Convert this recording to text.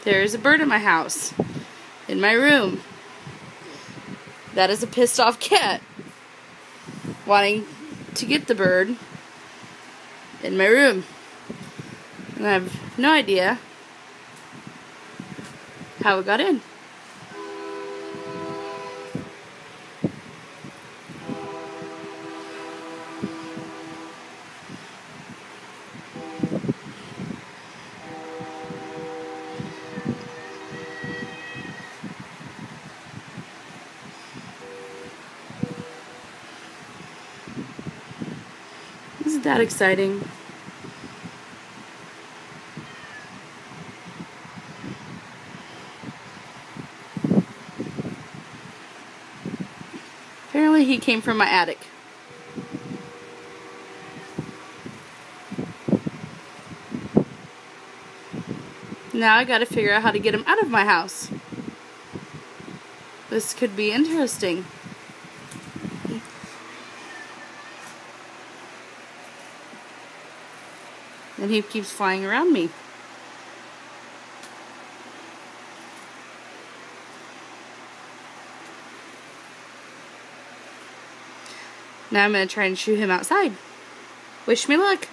There is a bird in my house, in my room. That is a pissed off cat wanting to get the bird in my room. And I have no idea how it got in. Isn't that exciting? Apparently he came from my attic. Now I gotta figure out how to get him out of my house. This could be interesting. And he keeps flying around me. Now I'm going to try and shoo him outside. Wish me luck.